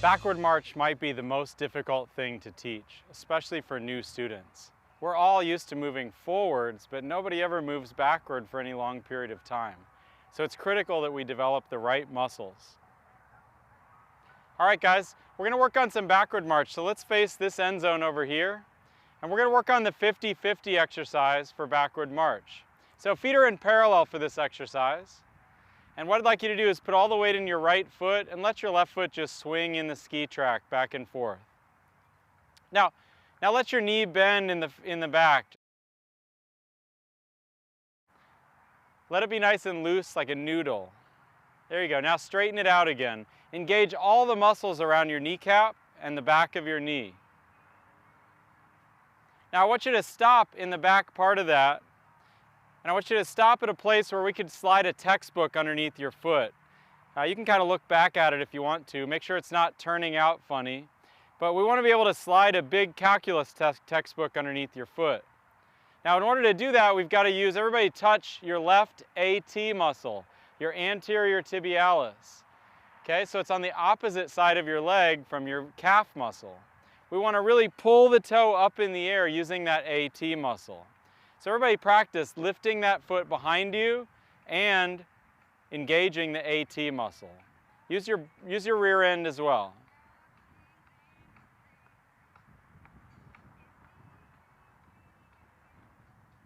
Backward march might be the most difficult thing to teach, especially for new students. We're all used to moving forwards, but nobody ever moves backward for any long period of time. So it's critical that we develop the right muscles. All right, guys, we're going to work on some backward march. So let's face this end zone over here. And we're going to work on the 50-50 exercise for backward march. So feet are in parallel for this exercise. And what I'd like you to do is put all the weight in your right foot and let your left foot just swing in the ski track back and forth. Now let your knee bend in the back. Let it be nice and loose like a noodle. There you go. Now straighten it out again. Engage all the muscles around your kneecap and the back of your knee. Now I want you to stop in the back part of that. And I want you to stop at a place where we could slide a textbook underneath your foot. You can kind of look back at it if you want to. Make sure it's not turning out funny. But we want to be able to slide a big calculus textbook underneath your foot. Now in order to do that, we've got to use, everybody touch your left AT muscle, your anterior tibialis. Okay, so it's on the opposite side of your leg from your calf muscle. We want to really pull the toe up in the air using that AT muscle. So everybody practice lifting that foot behind you and engaging the AT muscle. Use your rear end as well.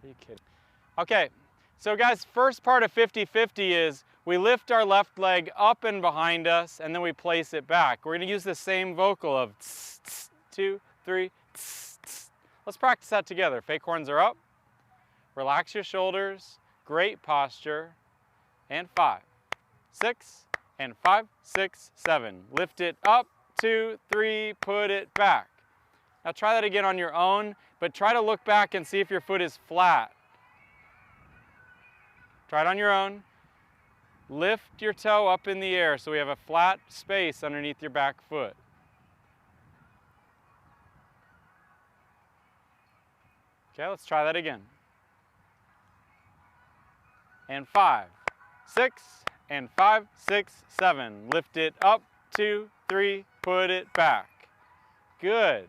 Are you kidding? Okay, so guys, first part of 50-50 is we lift our left leg up and behind us and then we place it back. We're going to use the same vocal of tss, tss, 2, 3, tss, tss. Let's practice that together. Fake horns are up. Relax your shoulders, great posture, and 5, 6, and 5, 6, 7. Lift it up, 2, 3, put it back. Now try that again on your own, but try to look back and see if your foot is flat. Try it on your own. Lift your toe up in the air so we have a flat space underneath your back foot. Okay, let's try that again. And 5, 6, and 5, 6, 7. Lift it up, 2, 3, put it back. Good.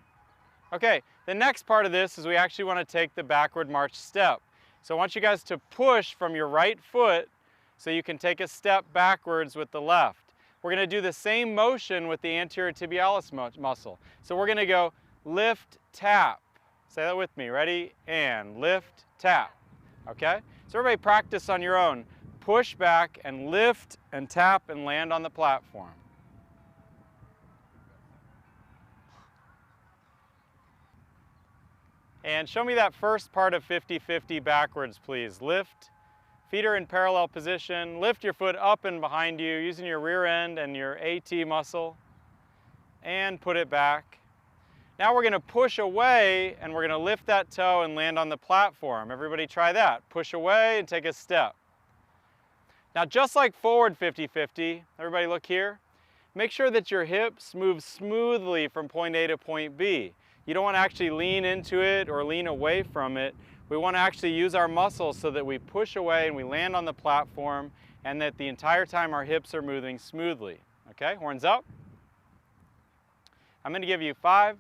Okay, the next part of this is we actually want to take the backward march step. So I want you guys to push from your right foot so you can take a step backwards with the left. We're going to do the same motion with the anterior tibialis muscle. So we're going to go lift, tap. Say that with me. Ready? And lift, tap. Okay? So everybody practice on your own. Push back and lift and tap and land on the platform. And show me that first part of 50-50 backwards, please. Lift, feet are in parallel position. Lift your foot up and behind you using your rear end and your AT muscle. And put it back. Now we're going to push away and we're going to lift that toe and land on the platform. Everybody try that. Push away and take a step. Now just like forward 50-50, everybody look here. Make sure that your hips move smoothly from point A to point B. You don't want to actually lean into it or lean away from it. We want to actually use our muscles so that we push away and we land on the platform and that the entire time our hips are moving smoothly. Okay, horns up. I'm going to give you 5,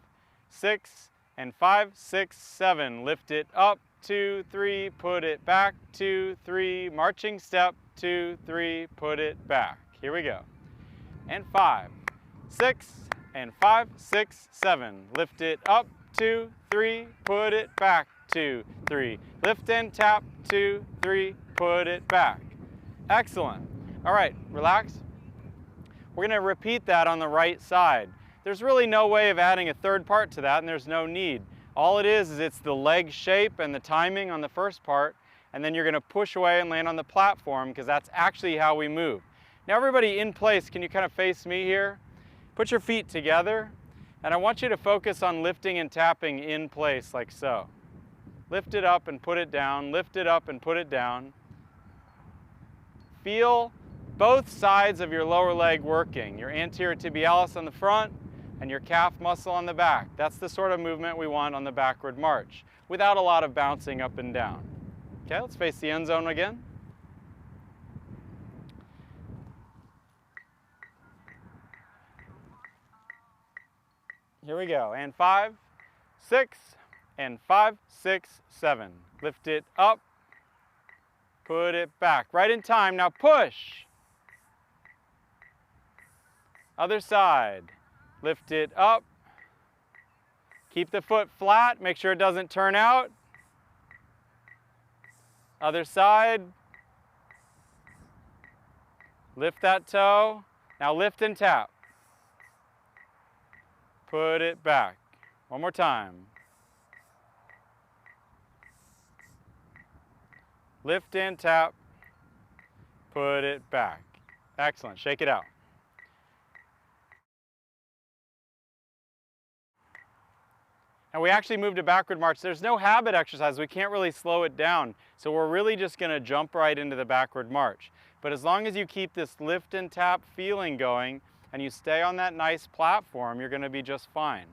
6, and 5, 6, 7. Lift it up, 2, 3, put it back, 2, 3, marching step, 2, 3, put it back. Here we go. And 5, 6, and 5, 6, 7. Lift it up, 2, 3, put it back, 2, 3. Lift and tap, 2, 3, put it back. Excellent. All right, relax. We're going to repeat that on the right side. There's really no way of adding a third part to that, and there's no need. All it is it's the leg shape and the timing on the first part, and then you're going to push away and land on the platform because that's actually how we move. Now everybody in place, can you kind of face me here? Put your feet together, and I want you to focus on lifting and tapping in place like so. Lift it up and put it down, lift it up and put it down. Feel both sides of your lower leg working, your anterior tibialis on the front and your calf muscle on the back. That's the sort of movement we want on the backward march, without a lot of bouncing up and down. Okay, let's face the end zone again. Here we go. And 5, 6, and 5, 6, 7. Lift it up. Put it back. Right in time. Now push. Other side. Lift it up. Keep the foot flat. Make sure it doesn't turn out. Other side. Lift that toe. Now lift and tap. Put it back. One more time. Lift and tap. Put it back. Excellent. Shake it out. And we actually moved to backward march. There's no habit exercise. We can't really slow it down. So we're really just going to jump right into the backward march. But as long as you keep this lift and tap feeling going and you stay on that nice platform, you're going to be just fine.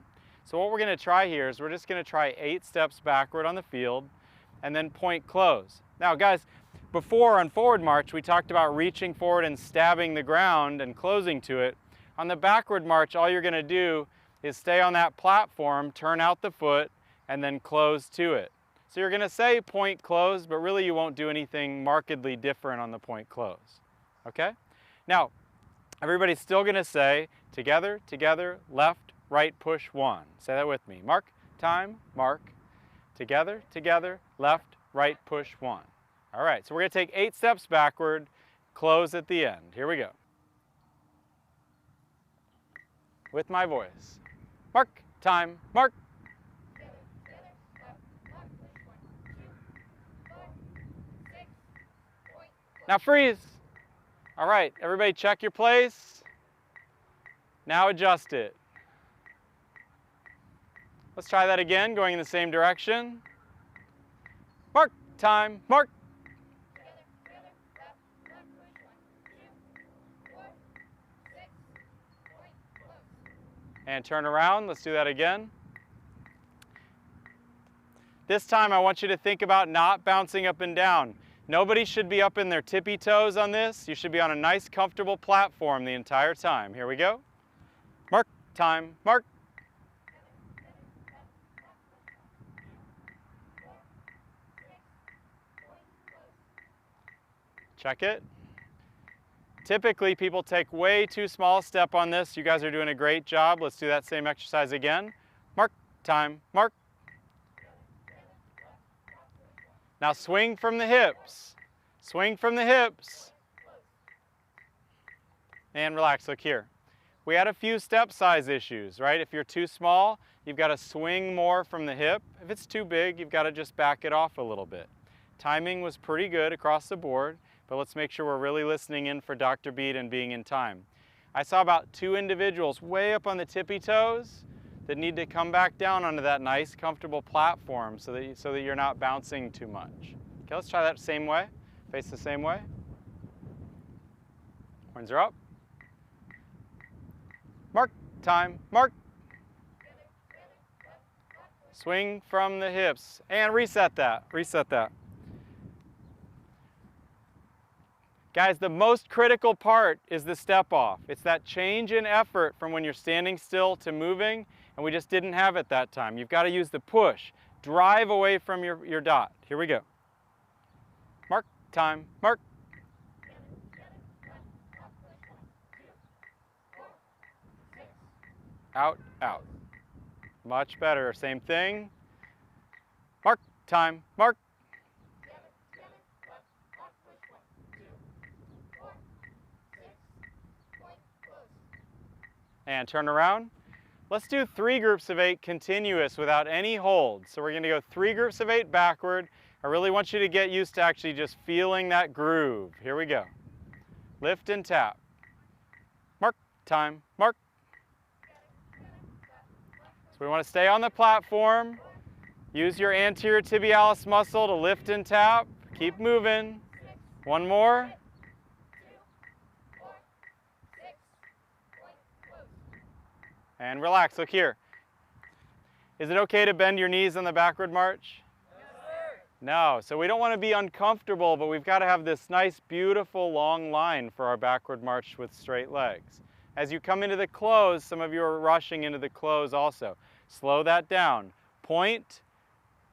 So what we're going to try here is we're just going to try 8 steps backward on the field and then point close. Now guys, before on forward march we talked about reaching forward and stabbing the ground and closing to it. On the backward march all you're going to do is stay on that platform, turn out the foot, and then close to it. So you're going to say point close, but really you won't do anything markedly different on the point close. Okay? Now, everybody's still going to say together, together, left, right, push, 1. Say that with me. Mark, time, mark. Together, together, left, right, push, 1. All right, so we're going to take 8 steps backward, close at the end. Here we go. With my voice. Mark, time, mark. Now freeze. All right, everybody check your place. Now adjust it. Let's try that again, going in the same direction. Mark, time, mark. And turn around. Let's do that again. This time I want you to think about not bouncing up and down. Nobody should be up in their tippy toes on this. You should be on a nice comfortable platform the entire time. Here we go. Mark, time, mark. Check it. Typically, people take way too small a step on this. You guys are doing a great job. Let's do that same exercise again. Mark, time, mark. Now swing from the hips. Swing from the hips. And relax, look here. We had a few step size issues, right? If you're too small, you've got to swing more from the hip. If it's too big, you've got to just back it off a little bit. Timing was pretty good across the board. But let's make sure we're really listening in for Dr. Beat and being in time. I saw about 2 individuals way up on the tippy toes that need to come back down onto that nice, comfortable platform so that you're not bouncing too much. Okay, let's try that same way. Face the same way. Horns are up. Mark, time, mark. Swing from the hips. And reset that, reset that. Guys, the most critical part is the step off. It's that change in effort from when you're standing still to moving, and we just didn't have it that time. You've got to use the push. Drive away from your dot. Here we go. Mark, time, mark. Out, out. Much better. Same thing. Mark, time, mark. And turn around. Let's do 3 groups of 8 continuous without any hold. So we're going to go 3 groups of 8 backward. I really want you to get used to actually just feeling that groove. Here we go. Lift and tap. Mark, time, mark. So we want to stay on the platform. Use your anterior tibialis muscle to lift and tap. Keep moving. 1 more. And relax, look here. Is it okay to bend your knees on the backward march? Yes, sir. No, so we don't want to be uncomfortable, but we've got to have this nice, beautiful, long line for our backward march with straight legs. As you come into the close, some of you are rushing into the close also. Slow that down. Point,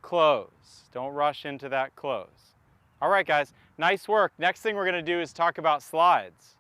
close. Don't rush into that close. All right, guys, nice work. Next thing we're going to do is talk about slides.